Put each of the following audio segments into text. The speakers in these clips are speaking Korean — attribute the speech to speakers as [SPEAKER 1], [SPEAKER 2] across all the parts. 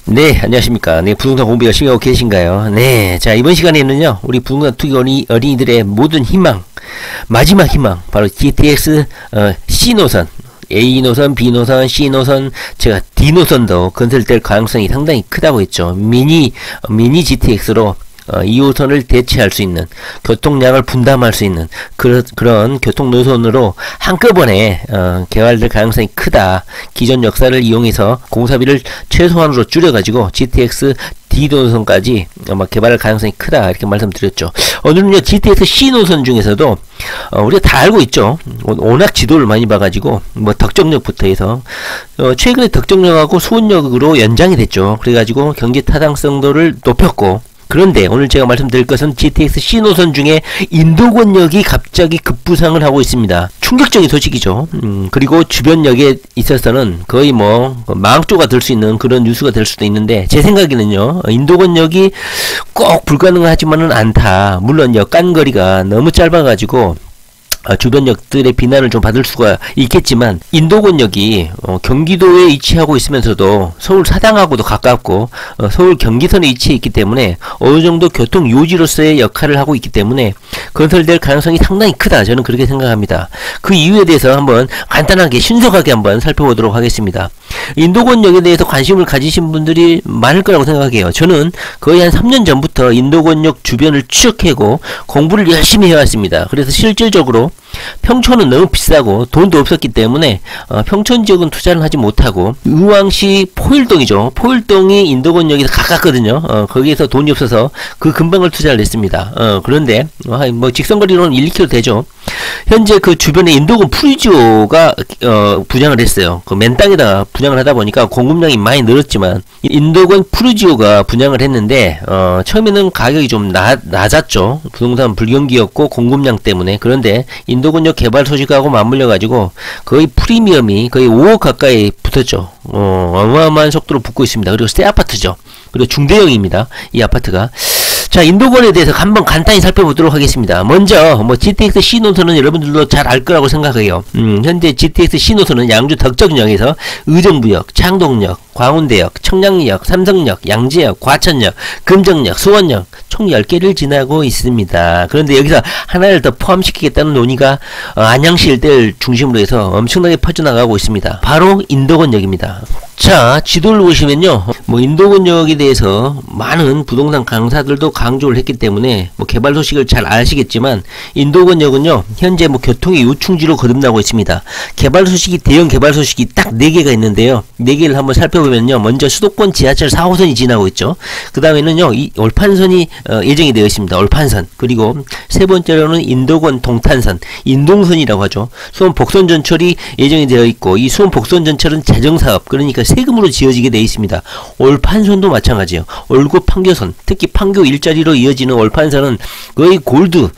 [SPEAKER 1] 네, 안녕하십니까. 네, 부동산 공부 열심히 하고 계신가요? 네, 자, 이번 시간에는요, 우리 부동산 투기 어린이들의 모든 희망, 마지막 희망, 바로 GTX C노선, A노선, B노선, C노선, 제가 D노선도 건설될 가능성이 상당히 크다고 했죠. 미니 GTX로 2호선을 대체할 수 있는, 교통량을 분담할 수 있는 그런 교통노선으로 한꺼번에 개발될 가능성이 크다. 기존 역사를 이용해서 공사비를 최소한으로 줄여가지고 GTX D노선까지 아마 개발할 가능성이 크다, 이렇게 말씀드렸죠. 오늘은요, GTX C노선 중에서도 우리가 다 알고 있죠. 워낙 지도를 많이 봐가지고 뭐 덕정역부터 해서 최근에 덕정역하고 수원역으로 연장이 됐죠. 그래가지고 경제 타당성도를 높였고, 그런데 오늘 제가 말씀드릴 것은 GTX C노선 중에 인도권역이 갑자기 급부상을 하고 있습니다. 충격적인 소식이죠. 그리고 주변역에 있어서는 거의 뭐 망조가 될 수 있는 그런 뉴스가 될 수도 있는데, 제 생각에는요, 인도권역이 꼭 불가능하지만은 않다. 물론 역간거리가 너무 짧아가지고 주변 역들의 비난을 좀 받을 수가 있겠지만, 인도권역이 경기도에 위치하고 있으면서도 서울 사당하고도 가깝고 서울 경기선에 위치해 있기 때문에 어느 정도 교통 요지로서의 역할을 하고 있기 때문에 건설될 가능성이 상당히 크다, 저는 그렇게 생각합니다. 그 이유에 대해서 한번 간단하게 신속하게 한번 살펴보도록 하겠습니다. 인도권역에 대해서 관심을 가지신 분들이 많을 거라고 생각해요. 저는 거의 한 3년 전부터 인도권역 주변을 추적하고 공부를 열심히 해왔습니다. 그래서 실질적으로 평촌은 너무 비싸고 돈도 없었기 때문에 평촌 지역은 투자를 하지 못하고, 의왕시 포일동이죠. 포일동이 인도권역에서 가깝거든요. 거기에서 돈이 없어서 그 근방을 투자를 했습니다. 그런데 뭐 직선거리로는 1~2km 되죠. 현재 그 주변에 인도권 푸르지오가 분양을 했어요. 그 맨 땅에다가 분양을 하다 보니까 공급량이 많이 늘었지만, 인도권 푸르지오가 분양을 했는데 처음에는 가격이 좀 낮았죠. 부동산 불경기였고 공급량 때문에. 그런데 인도권역 개발 소식하고 맞물려 가지고 거의 프리미엄이 거의 5억 가까이 붙었죠. 어마어마한 속도로 붙고 있습니다. 그리고 새 아파트죠. 그리고 중대형입니다, 이 아파트가. 자, 인도권에 대해서 한번 간단히 살펴보도록 하겠습니다. 먼저 뭐 GTX C노선은 여러분들도 잘 알 거라고 생각해요. 현재 GTX C노선은 양주 덕정역에서 의정부역, 창동역, 광운대역, 청량리역, 삼성역, 양재역, 과천역, 금정역, 수원역 총 10개를 지나고 있습니다. 그런데 여기서 하나를 더 포함시키겠다는 논의가 안양시 일대를 중심으로 해서 엄청나게 퍼져나가고 있습니다. 바로 인도권역입니다. 자, 지도를 보시면요, 뭐 인도권역에 대해서 많은 부동산 강사들도 강조를 했기 때문에 뭐 개발 소식을 잘 아시겠지만, 인도권역은요 현재 뭐 교통의 요충지로 거듭나고 있습니다. 개발 소식이, 대형 개발 소식이 딱 4개가 있는데요, 4개를 한번 살펴보면요, 먼저 수도권 지하철 4호선이 지나고 있죠. 그 다음에는요, 이 올판선이 예정이 되어 있습니다. 올판선. 그리고 세 번째로는 인도권 동탄선, 인동선이라고 하죠. 수원 복선 전철이 예정이 되어 있고, 이 수원 복선 전철은 재정사업, 그러니까 세금으로 지어지게 되어 있습니다. 올판선도 마찬가지예요. 올고 판교선, 특히 판교 일자리로 이어지는 올판선은 거의 골드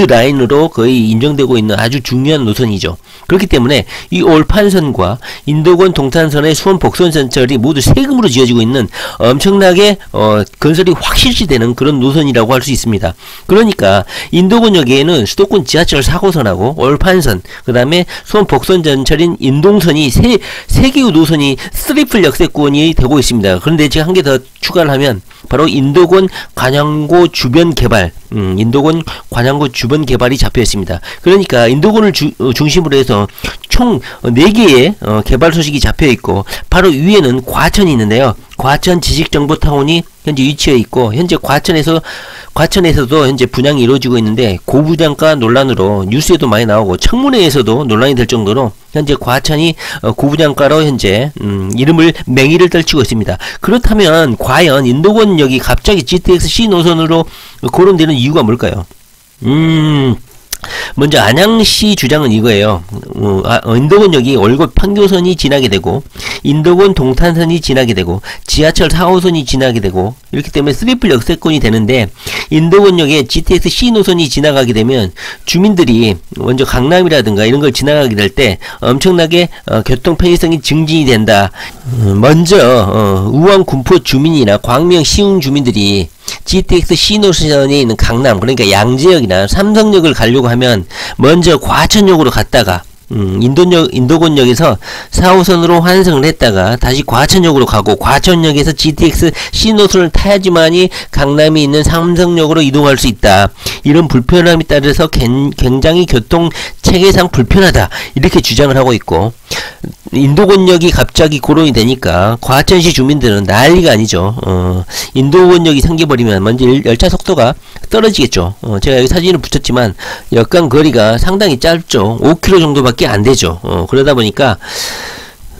[SPEAKER 1] 라인으로 거의 인정되고 있는 아주 중요한 노선이죠. 그렇기 때문에 이 올판선과 인도권 동탄선의 수원 복선 전철이 모두 세금으로 지어지고 있는 엄청나게 건설이 확실시되는 그런 노선이라고 할 수 있습니다. 그러니까 인도권역에는 수도권 지하철 4호선하고 올판선, 그 다음에 수원 복선 전철인 인동선이 세 개의 노선이 트리플 역세권이 되고 있습니다. 그런데 제가 한 개 더 추가를 하면 바로 인도권 관양고 주변 개발, 인도권 관양고 주변 개발이 잡혀 있습니다. 그러니까 인도권을 중심으로 해서 총 4개의 개발 소식이 잡혀 있고, 바로 위에는 과천이 있는데요. 과천 지식정보타운이 현재 위치해 있고, 현재 과천에서도 현재 분양이 이루어지고 있는데, 고부장가 논란으로 뉴스에도 많이 나오고 청문회에서도 논란이 될 정도로 현재 과천이 고부장가로 현재 이름을 맹위를 떨치고 있습니다. 그렇다면 과연 인도권역이 갑자기 GTX C노선으로 거론되는 이유가 뭘까요? 먼저 안양시 주장은 이거예요. 인도권역이 월곶 판교선이 지나게 되고, 인도권 동탄선이 지나게 되고, 지하철 4호선이 지나게 되고, 이렇기 때문에 트리플 역세권이 되는데, 인도권역에 GTX C노선이 지나가게 되면 주민들이 먼저 강남이라든가 이런 걸 지나가게 될 때 엄청나게 교통 편의성이 증진이 된다. 먼저 우왕 군포 주민이나 광명 시흥 주민들이 GTX C노선에 있는 강남, 그러니까 양재역이나 삼성역을 가려고 하면 먼저 과천역으로 갔다가 인도권역에서 4호선으로 환승을 했다가 다시 과천역으로 가고, 과천역에서 GTX C노선을 타야지만이 강남에 있는 삼성역으로 이동할 수 있다. 이런 불편함이 따라서 굉장히 교통 체계상 불편하다, 이렇게 주장을 하고 있고, 인도권역이 갑자기 고론이 되니까 과천시 주민들은 난리가 아니죠. 인도권역이 생겨버리면 먼저 열차 속도가 떨어지겠죠. 제가 여기 사진을 붙였지만 역간 거리가 상당히 짧죠. 5km 정도밖에 안 되죠. 그러다 보니까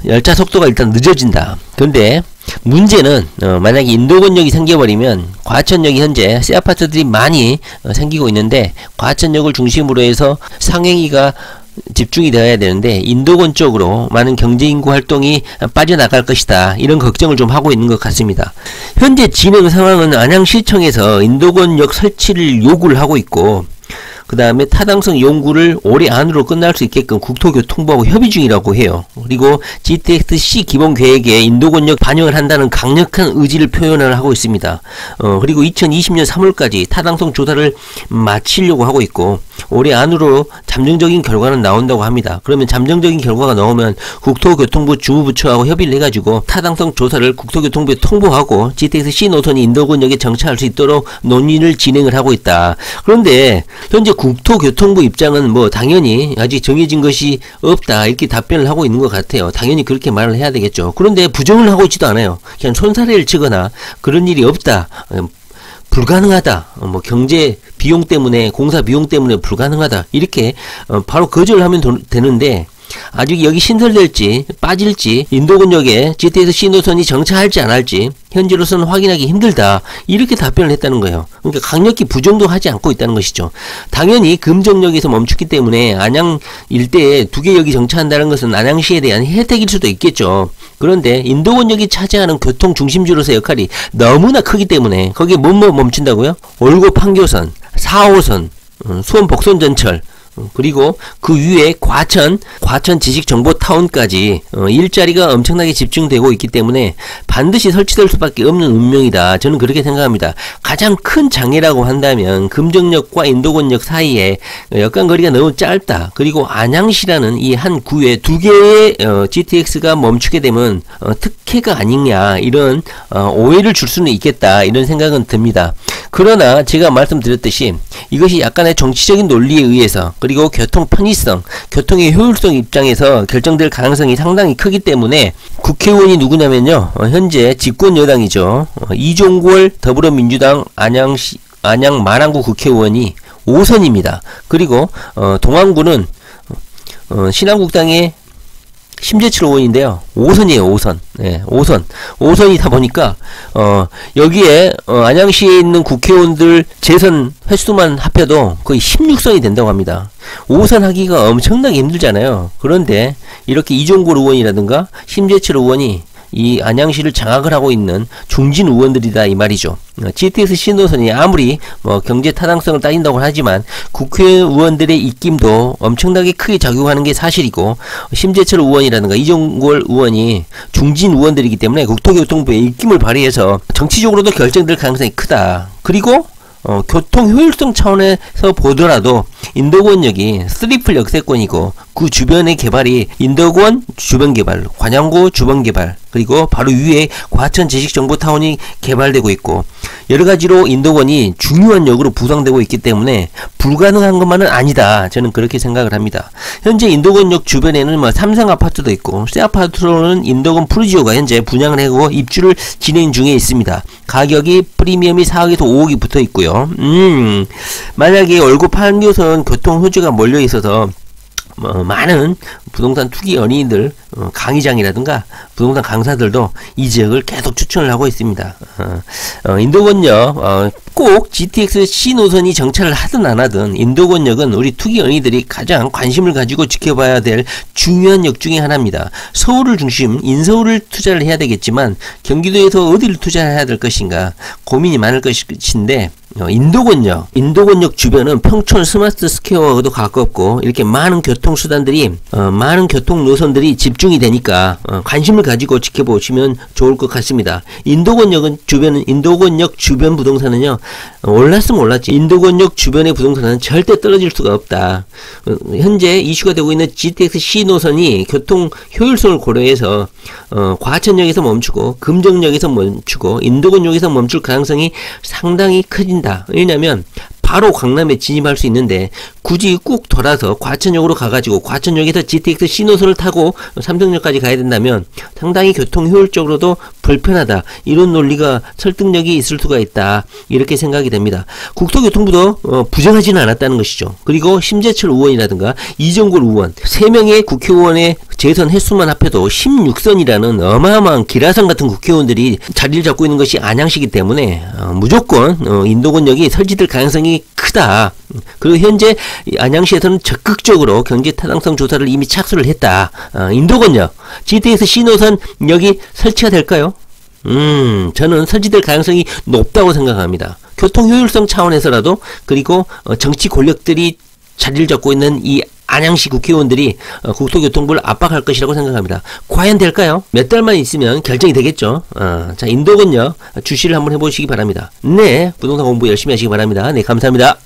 [SPEAKER 1] 열차 속도가 일단 늦어진다. 근데 문제는 만약에 인도권역이 생겨버리면 과천역이 현재 새 아파트들이 많이 생기고 있는데, 과천역을 중심으로 해서 상행위가 집중이 되어야 되는데 인도권 쪽으로 많은 경제인구 활동이 빠져나갈 것이다, 이런 걱정을 좀 하고 있는 것 같습니다. 현재 진행 상황은 안양시청에서 인도권역 설치를 요구를 하고 있고, 그 다음에 타당성 연구를 올해 안으로 끝날 수 있게끔 국토교통부하고 협의 중이라고 해요. 그리고 GTX-C 기본계획에 인도권역 반영을 한다는 강력한 의지를 표현을 하고 있습니다. 그리고 2020년 3월까지 타당성 조사를 마치려고 하고 있고, 올해 안으로 잠정적인 결과는 나온다고 합니다. 그러면 잠정적인 결과가 나오면 국토교통부 주무부처하고 협의를 해가지고 타당성 조사를 국토교통부에 통보하고 GTX-C 노선이 인도권역에 정차할 수 있도록 논의를 진행을 하고 있다. 그런데 현재 국토교통부 입장은 뭐 당연히 아직 정해진 것이 없다, 이렇게 답변을 하고 있는 것 같아요. 당연히 그렇게 말을 해야 되겠죠. 그런데 부정을 하고 있지도 않아요. 그냥 손사래를 치거나 그런 일이 없다, 불가능하다, 뭐 경제 비용 때문에, 공사 비용 때문에 불가능하다, 이렇게 바로 거절하면 되는데, 아직 여기 신설될지 빠질지, 인도권역에 GTX-C 노선이 정차할지 안 할지 현재로서는 확인하기 힘들다, 이렇게 답변을 했다는 거예요. 그러니까 강력히 부정도 하지 않고 있다는 것이죠. 당연히 금정역에서 멈췄기 때문에 안양 일대에 2개 역이 정차한다는 것은 안양시에 대한 혜택일 수도 있겠죠. 그런데 인도권역이 차지하는 교통 중심지로서의 역할이 너무나 크기 때문에 거기에 뭐 멈춘다고요? 올고 판교선, 4호선, 수원 복선전철, 그리고 그 위에 과천 지식정보타운까지 일자리가 엄청나게 집중되고 있기 때문에 반드시 설치될 수밖에 없는 운명이다, 저는 그렇게 생각합니다. 가장 큰 장애라고 한다면 금정역과 인도권역 사이에 역간거리가 너무 짧다, 그리고 안양시라는 이 한 구에 2개의 GTX가 멈추게 되면 특혜가 아니냐, 이런 오해를 줄 수는 있겠다, 이런 생각은 듭니다. 그러나 제가 말씀드렸듯이 이것이 약간의 정치적인 논리에 의해서, 그리고 교통 편의성, 교통의 효율성 입장에서 결정될 가능성이 상당히 크기 때문에 국회의원이 누구냐면요, 현재 집권 여당이죠. 이종골 더불어민주당 안양 만안구 국회의원이 5선입니다. 그리고 동안구는 신한국당의 심재철 의원인데요. 5선이에요, 5선. 네, 5선이다 보니까, 여기에, 안양시에 있는 국회의원들 재선 횟수만 합해도 거의 16선이 된다고 합니다. 5선 하기가 엄청나게 힘들잖아요. 그런데, 이렇게 이종골 의원이라든가, 심재철 의원이 이 안양시를 장악을 하고 있는 중진 의원들이다, 이 말이죠. GTX-C 노선이 아무리 뭐 경제 타당성을 따진다고 하지만 국회의원들의 입김도 엄청나게 크게 작용하는 게 사실이고, 심재철 의원이라든가 이종골 의원이 중진 의원들이기 때문에 국토교통부의 입김을 발휘해서 정치적으로도 결정될 가능성이 크다. 그리고 교통 효율성 차원에서 보더라도 인도권역이 3풀 역세권이고 그 주변의 개발이 인도권 주변 개발, 관양구 주변 개발, 그리고 바로 위에 과천 지식정보타운이 개발되고 있고 여러가지로 인도권이 중요한 역으로 부상되고 있기 때문에 불가능한 것만은 아니다, 저는 그렇게 생각을 합니다. 현재 인도권역 주변에는 뭐 삼성 아파트도 있고 새 아파트로는 인도권 푸르지오가 현재 분양을 하고 입주를 진행 중에 있습니다. 가격이 프리미엄이 4억에서 5억이 붙어 있고요. 만약에 월급 판교선 교통 호재가 몰려 있어서 많은 부동산 투기 연예인들, 강의장이라든가 부동산 강사들도 이 지역을 계속 추천을 하고 있습니다. 인도권역, 꼭 GTX-C 노선이 정차를 하든 안 하든 인도권역은 우리 투기 연예인들이 가장 관심을 가지고 지켜봐야 될 중요한 역 중에 하나입니다. 서울을 중심, 인서울을 투자를 해야 되겠지만 경기도에서 어디를 투자해야 될 것인가 고민이 많을 것인데 인도권역 주변은 평촌 스마트 스퀘어하고도 가깝고 이렇게 많은 교통수단들이 많은 교통 노선들이 집중이 되니까 관심을 가지고 지켜보시면 좋을 것 같습니다. 인도권역 주변 부동산은요, 올랐으면 올랐지, 인도권역 주변의 부동산은 절대 떨어질 수가 없다. 현재 이슈가 되고 있는 GTX-C 노선이 교통 효율성을 고려해서 과천역에서 멈추고 금정역에서 멈추고 인도권역에서 멈출 가능성이 상당히 커진다. 왜냐면 바로 강남에 진입할 수 있는데 굳이 꾹 돌아서 과천역으로 가가지고 과천역에서 GTX-C 노선을 타고 삼성역까지 가야 된다면 상당히 교통 효율적으로도 불편하다. 이런 논리가 설득력이 있을 수가 있다. 이렇게 생각이 됩니다. 국토교통부도 부정하지는 않았다는 것이죠. 그리고 심재철 의원이라든가 이정골 의원 3명의 국회의원의 재선 횟수만 합해도 16선이라는 어마어마한 기라성 같은 국회의원들이 자리를 잡고 있는 것이 안양시이기 때문에 무조건 인도권역이 설치될 가능성이 크다. 그리고 현재 안양시에서는 적극적으로 경제 타당성 조사를 이미 착수를 했다. 인도권역 GTX-C 노선 여기 설치가 될까요? 저는 설치될 가능성이 높다고 생각합니다. 교통 효율성 차원에서라도, 그리고 정치 권력들이 자리를 잡고 있는 이 안양시 국회의원들이 국토교통부를 압박할 것이라고 생각합니다. 과연 될까요? 몇 달만 있으면 결정이 되겠죠. 자, 인도권역 주시를 한번 해보시기 바랍니다. 네, 부동산 공부 열심히 하시기 바랍니다. 네, 감사합니다.